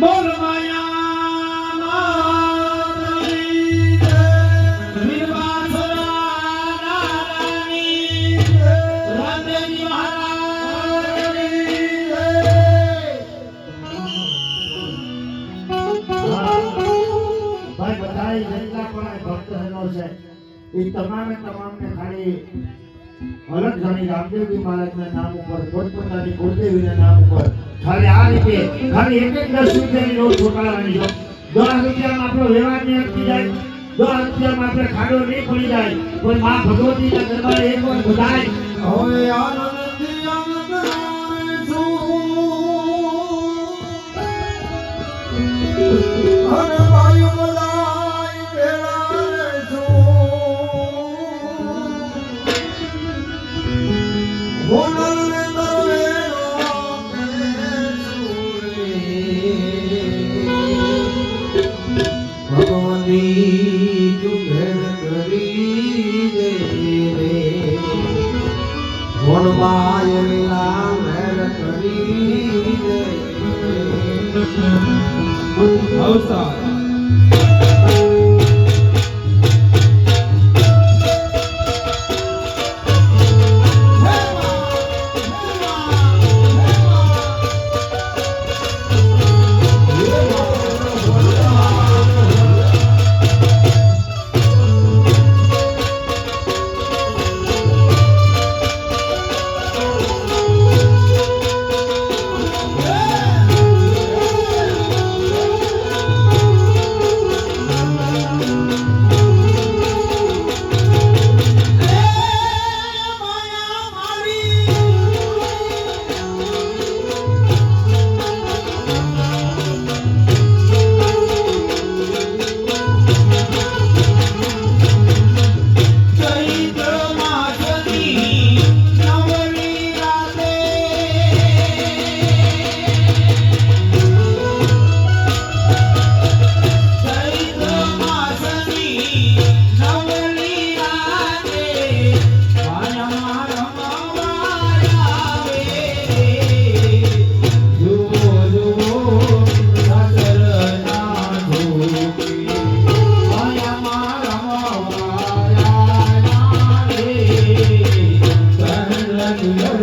બોલ માયા માતની વિરવાસરા રાણી રામદેવજી મહારાજની ભાઈ બધાય જેટલા પણ ભક્તજનો છે એ તમામે તમામને ખાલી અલગ જાણી રામદેવજી મહારાજના નામ ઉપર પોતપોતાની કુળદેવીના નામ ઉપર ખાલી આ રીતે ખાલી એક એક 10 રૂપિયાની નોટ છોટાડવાની જો 10 રૂપિયામાં આપણો વ્યવહાર નહીં અટકી જાય 10 રૂપિયામાં આપણે ખાડો નહીં પડી જાય કોઈ માં ભગવતીના દરબારે એક વાર બધાય હવે આનંદથી આનંદ છું અને વાયુ બધાય ભેળા છું હોનલને દરવેરો ભગવતી તું ભેર કરી દે રે વનવાયલા મેર કરી દે અવસાન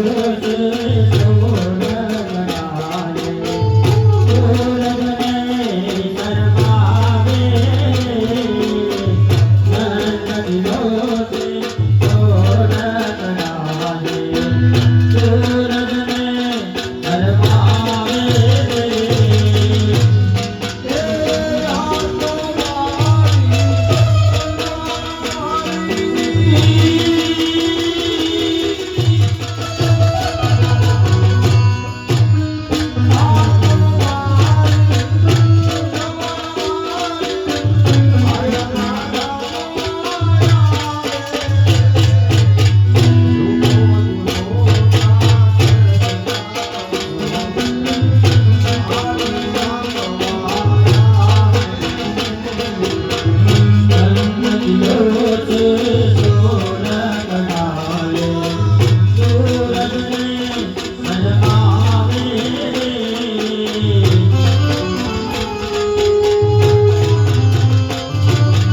Thank you.